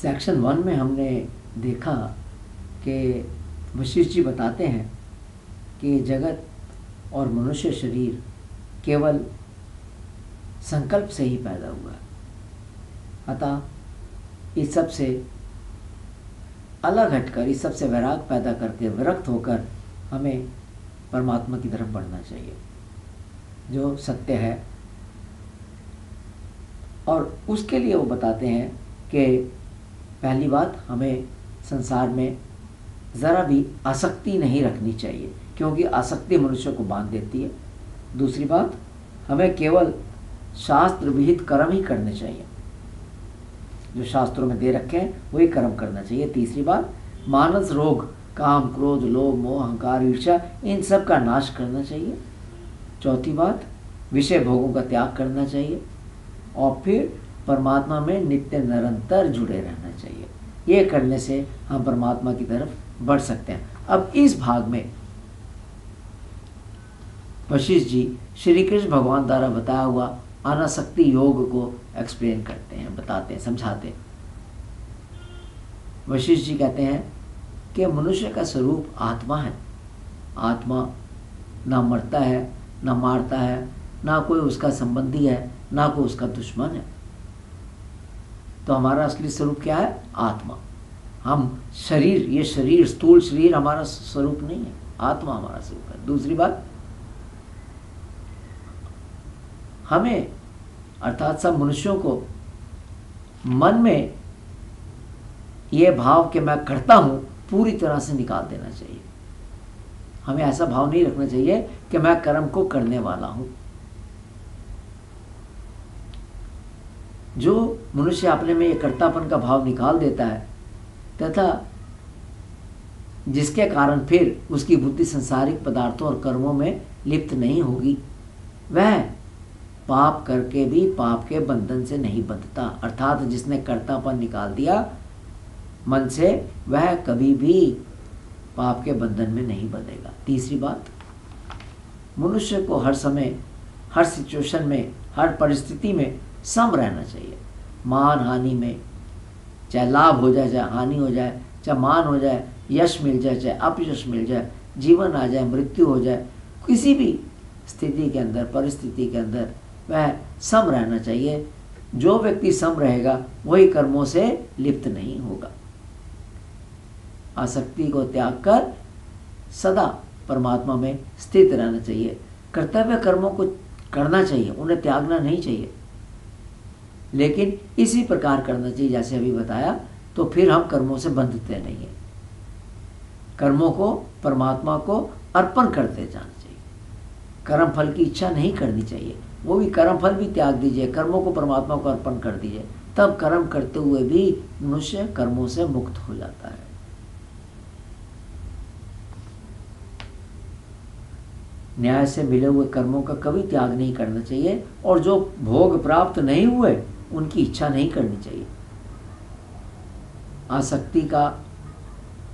Section 1 में हमने देखा कि वशिष्ठ जी बताते हैं कि जगत और मनुष्य शरीर केवल संकल्प से ही पैदा हुआ है। अतः इस सब से अलग हटकर, इस सब से वैराग पैदा करके विरक्त होकर हमें परमात्मा की तरफ बढ़ना चाहिए जो सत्य है। और उसके लिए वो बताते हैं कि पहली बात, हमें संसार में ज़रा भी आसक्ति नहीं रखनी चाहिए, क्योंकि आसक्ति मनुष्य को बांध देती है। दूसरी बात, हमें केवल शास्त्र विहित कर्म ही करने चाहिए, जो शास्त्रों में दे रखे हैं वही कर्म करना चाहिए। तीसरी बात, मानस रोग, काम, क्रोध, लोभ, मोह, अहंकार, ईर्ष्या, इन सब का नाश करना चाहिए। चौथी बात, विषय भोगों का त्याग करना चाहिए। और फिर परमात्मा में नित्य निरंतर जुड़े रहना चाहिए। ये करने से हम परमात्मा की तरफ बढ़ सकते हैं। अब इस भाग में वशिष्ठ जी श्री कृष्ण भगवान द्वारा बताया हुआ अनासक्ति योग को एक्सप्लेन करते हैं, बताते हैं, समझाते हैं। वशिष्ठ जी कहते हैं कि मनुष्य का स्वरूप आत्मा है। आत्मा ना मरता है, ना मारता है, ना कोई उसका संबंधी है, ना कोई उसका दुश्मन है। तो हमारा असली स्वरूप क्या है? आत्मा। हम शरीर, ये शरीर, स्थूल शरीर हमारा स्वरूप नहीं है, आत्मा हमारा स्वरूप है। दूसरी बात, हमें अर्थात सब मनुष्यों को मन में ये भाव कि मैं करता हूं पूरी तरह से निकाल देना चाहिए। हमें ऐसा भाव नहीं रखना चाहिए कि मैं कर्म को करने वाला हूं। जो मनुष्य अपने में ये कर्तापन का भाव निकाल देता है तथा जिसके कारण फिर उसकी बुद्धि संसारिक पदार्थों और कर्मों में लिप्त नहीं होगी, वह पाप करके भी पाप के बंधन से नहीं बंधता। अर्थात जिसने कर्तापन निकाल दिया मन से, वह कभी भी पाप के बंधन में नहीं बंधेगा। तीसरी बात, मनुष्य को हर समय, हर सिचुएशन में, हर परिस्थिति में सम रहना चाहिए। मान हानि में, चाहे लाभ हो जाए, चाहे हानि हो जाए, चाहे मान हो जाए, यश मिल जाए, चाहे अपयश मिल जाए, जीवन आ जाए, मृत्यु हो जाए, किसी भी स्थिति के अंदर, परिस्थिति के अंदर वह सम रहना चाहिए। जो व्यक्ति सम रहेगा वही कर्मों से लिप्त नहीं होगा। आसक्ति को त्याग कर सदा परमात्मा में स्थित रहना चाहिए। कर्तव्य कर्मों को करना चाहिए, उन्हें त्यागना नहीं चाहिए, लेकिन इसी प्रकार करना चाहिए जैसे अभी बताया। तो फिर हम कर्मों से बंधते नहीं हैं। कर्मों को परमात्मा को अर्पण करते जाना चाहिए। कर्म फल की इच्छा नहीं करनी चाहिए, वो भी कर्म फल भी त्याग दीजिए, कर्मों को परमात्मा को अर्पण कर दीजिए। तब कर्म करते हुए भी मनुष्य कर्मों से मुक्त हो जाता है। न्याय से मिले हुए कर्मों का कभी त्याग नहीं करना चाहिए, और जो भोग प्राप्त नहीं हुए उनकी इच्छा नहीं करनी चाहिए। आसक्ति का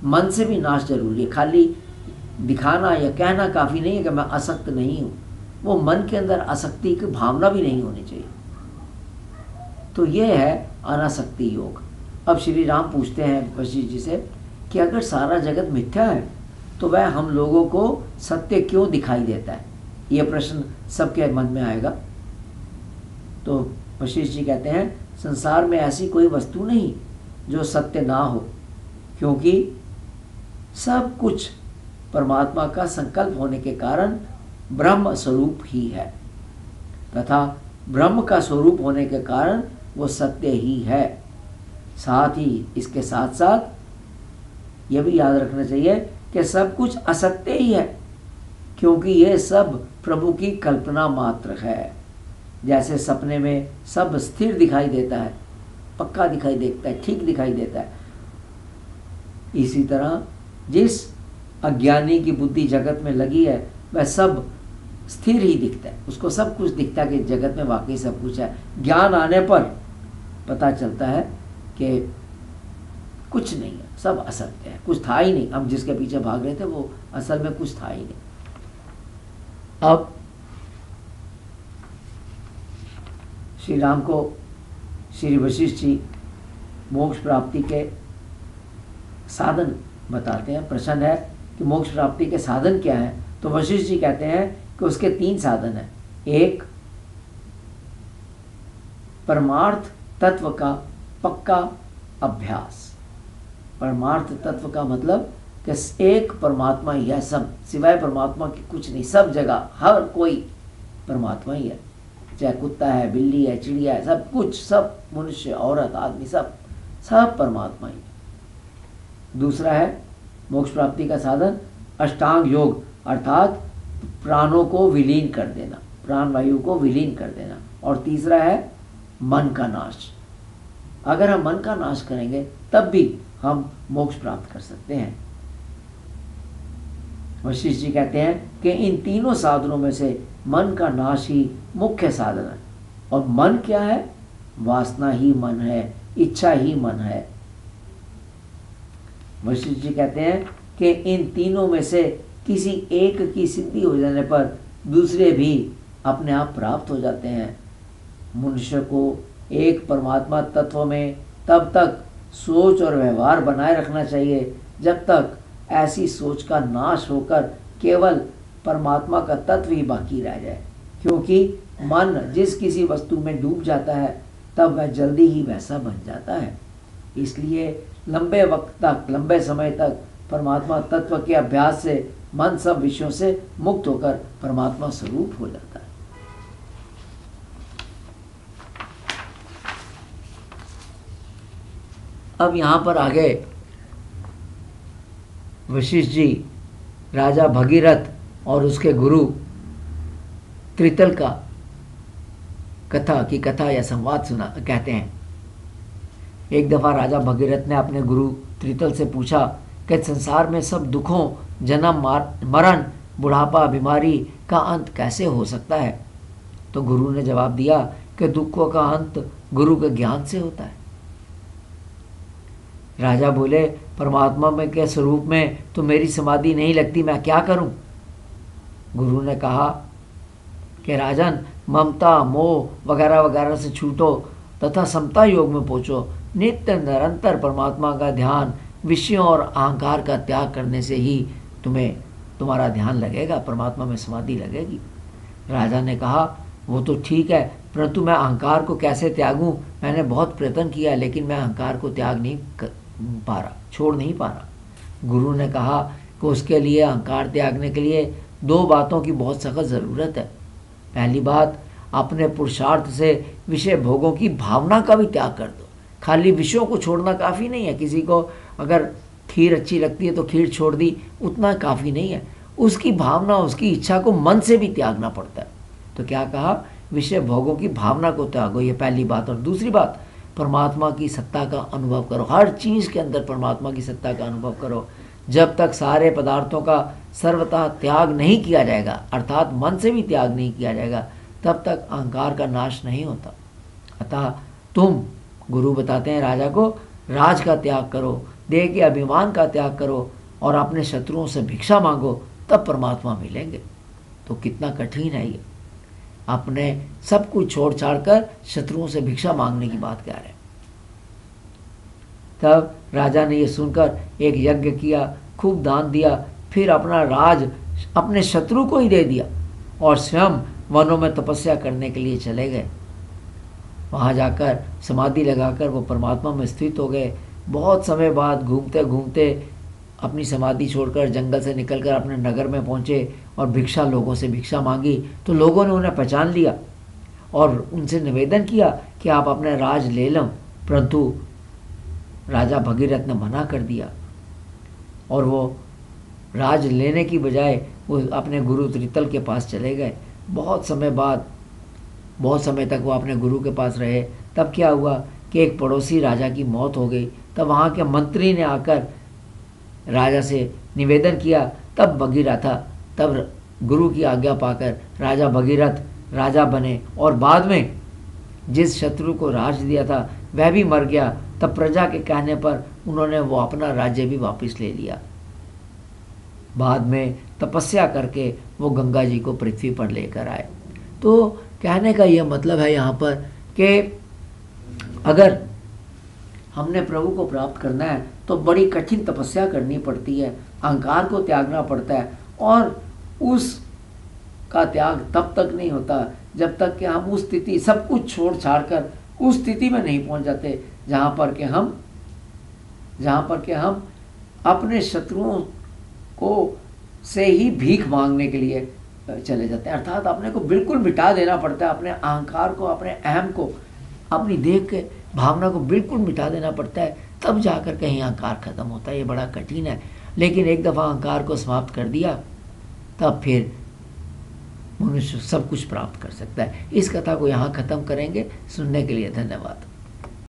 मन से भी नाश जरूरी है। खाली दिखाना या कहना काफी नहीं है कि मैं आसक्त नहीं हूं, वो मन के अंदर आसक्ति की भावना भी नहीं होनी चाहिए। तो ये है अनासक्ति योग। अब श्री राम पूछते हैं वशिष्ठ जी से कि अगर सारा जगत मिथ्या है तो वह हम लोगों को सत्य क्यों दिखाई देता है? ये प्रश्न सबके मन में आएगा। तो वशिष्ठ जी कहते हैं, संसार में ऐसी कोई वस्तु नहीं जो सत्य ना हो, क्योंकि सब कुछ परमात्मा का संकल्प होने के कारण ब्रह्म स्वरूप ही है, तथा ब्रह्म का स्वरूप होने के कारण वो सत्य ही है। साथ ही इसके साथ साथ यह भी याद रखना चाहिए कि सब कुछ असत्य ही है, क्योंकि ये सब प्रभु की कल्पना मात्र है। जैसे सपने में सब स्थिर दिखाई देता है, पक्का दिखाई देता है, ठीक दिखाई देता है, इसी तरह जिस अज्ञानी की बुद्धि जगत में लगी है वह सब स्थिर ही दिखता है, उसको सब कुछ दिखता है कि जगत में वाकई सब कुछ है। ज्ञान आने पर पता चलता है कि कुछ नहीं है, सब असत्य है, कुछ था ही नहीं। हम जिसके पीछे भाग रहे थे वो असल में कुछ था ही नहीं। अब श्री राम को श्री वशिष्ठ जी मोक्ष प्राप्ति के साधन बताते हैं। प्रश्न है कि मोक्ष प्राप्ति के साधन क्या हैं? तो वशिष्ठ जी कहते हैं कि उसके 3 साधन हैं। एक, परमार्थ तत्व का पक्का अभ्यास। परमार्थ तत्व का मतलब कि एक परमात्मा ही है, सब सिवाय परमात्मा के कुछ नहीं, सब जगह हर कोई परमात्मा ही है, चाहे कुत्ता है, बिल्ली है, चिड़िया है, सब कुछ, सब मनुष्य, औरत, आदमी, सब परमात्मा ही है। दूसरा है मोक्ष प्राप्ति का साधन अष्टांग योग, अर्थात प्राणों को विलीन कर देना, प्राण वायु को विलीन कर देना। और तीसरा है मन का नाश। अगर हम मन का नाश करेंगे तब भी हम मोक्ष प्राप्त कर सकते हैं। वशिष्ठ जी कहते हैं कि इन तीनों साधनों में से मन का नाश ही मुख्य साधन है। और मन क्या है? वासना ही मन है, इच्छा ही मन है। वशिष्ठ जी कहते हैं कि इन तीनों में से किसी एक की सिद्धि हो जाने पर दूसरे भी अपने आप प्राप्त हो जाते हैं। मनुष्य को एक परमात्मा तत्व में तब तक सोच और व्यवहार बनाए रखना चाहिए जब तक ऐसी सोच का नाश होकर केवल परमात्मा का तत्व ही बाकी रह जाए, क्योंकि मन जिस किसी वस्तु में डूब जाता है तब वह जल्दी ही वैसा बन जाता है। इसलिए लंबे वक्त तक, लंबे समय तक परमात्मा तत्व के अभ्यास से मन सब विषयों से मुक्त होकर परमात्मा स्वरूप हो जाता है। अब यहाँ पर आगे वशिष्ठ जी राजा भगीरथ और उसके गुरु त्रितल का कथा या संवाद सुना कहते हैं। एक दफ़ा राजा भगीरथ ने अपने गुरु त्रितल से पूछा कि संसार में सब दुखों, जन्म, मरण, बुढ़ापा, बीमारी का अंत कैसे हो सकता है? तो गुरु ने जवाब दिया कि दुखों का अंत गुरु के ज्ञान से होता है। राजा बोले, परमात्मा में के स्वरूप में तो मेरी समाधि नहीं लगती, मैं क्या करूं? गुरु ने कहा कि राजन, ममता, मोह वगैरह वगैरह से छूटो तथा समता योग में पहुँचो। नित्य निरंतर परमात्मा का ध्यान, विषयों और अहंकार का त्याग करने से ही तुम्हारा ध्यान लगेगा, परमात्मा में समाधि लगेगी। राजा ने कहा, वो तो ठीक है, परंतु मैं अहंकार को कैसे त्यागूं? मैंने बहुत प्रयत्न किया लेकिन मैं अहंकार को त्याग नहीं पा रहा, छोड़ नहीं पा रहा। गुरु ने कहा कि उसके लिए, अहंकार त्यागने के लिए 2 बातों की बहुत सख्त ज़रूरत है। पहली बात, अपने पुरुषार्थ से विषय भोगों की भावना का भी त्याग कर दो। खाली विषयों को छोड़ना काफ़ी नहीं है। किसी को अगर खीर अच्छी लगती है तो खीर छोड़ दी, उतना काफ़ी नहीं है। उसकी भावना, उसकी इच्छा को मन से भी त्यागना पड़ता है। तो क्या कहा? विषय भोगों की भावना को त्यागो, ये पहली बात। और दूसरी बात, परमात्मा की सत्ता का अनुभव करो। हर चीज़ के अंदर परमात्मा की सत्ता का अनुभव करो। जब तक सारे पदार्थों का सर्वतः त्याग नहीं किया जाएगा, अर्थात मन से भी त्याग नहीं किया जाएगा, तब तक अहंकार का नाश नहीं होता। अतः तुम, गुरु बताते हैं राजा को, राज का त्याग करो, देह के अभिमान का त्याग करो और अपने शत्रुओं से भिक्षा मांगो, तब परमात्मा मिलेंगे। तो कितना कठिन है ये, अपने सब कुछ छोड़ छाड़ कर शत्रुओं से भिक्षा मांगने की बात कह रहे हैं। तब राजा ने ये सुनकर एक यज्ञ किया, खूब दान दिया, फिर अपना राज अपने शत्रु को ही दे दिया और स्वयं वनों में तपस्या करने के लिए चले गए। वहाँ जाकर समाधि लगाकर वो परमात्मा में स्थित हो गए। बहुत समय बाद घूमते घूमते अपनी समाधि छोड़कर जंगल से निकलकर अपने नगर में पहुँचे और लोगों से भिक्षा मांगी। तो लोगों ने उन्हें पहचान लिया और उनसे निवेदन किया कि आप अपना राज ले लो, परंतु राजा भगीरथ ने मना कर दिया और वो राज लेने की बजाय वो अपने गुरु त्रितल के पास चले गए। बहुत समय तक वो अपने गुरु के पास रहे। तब क्या हुआ कि एक पड़ोसी राजा की मौत हो गई। तब वहाँ के मंत्री ने आकर राजा से निवेदन किया। तब गुरु की आज्ञा पाकर राजा भगीरथ राजा बने और बाद में जिस शत्रु को राज दिया था वह भी मर गया। तब प्रजा के कहने पर उन्होंने वो अपना राज्य भी वापस ले लिया। बाद में तपस्या करके वो गंगा जी को पृथ्वी पर लेकर आए। तो कहने का यह मतलब है यहाँ पर कि अगर हमने प्रभु को प्राप्त करना है तो बड़ी कठिन तपस्या करनी पड़ती है, अहंकार को त्यागना पड़ता है। और उस का त्याग तब तक नहीं होता जब तक कि हम उस स्थिति, सब कुछ छोड़ छाड़ कर उस स्थिति में नहीं पहुंच जाते जहाँ पर कि हम अपने शत्रुओं को से ही भीख मांगने के लिए चले जाते हैं। अर्थात अपने को बिल्कुल मिटा देना पड़ता है, अपने अहंकार को, अपने अहम को, अपनी देह के भावना को बिल्कुल मिटा देना पड़ता है, तब जाकर कहीं अहंकार खत्म होता है। ये बड़ा कठिन है, लेकिन एक दफ़ा अहंकार को समाप्त कर दिया तब फिर मनुष्य सब कुछ प्राप्त कर सकता है। इस कथा को यहाँ ख़त्म करेंगे। सुनने के लिए धन्यवाद।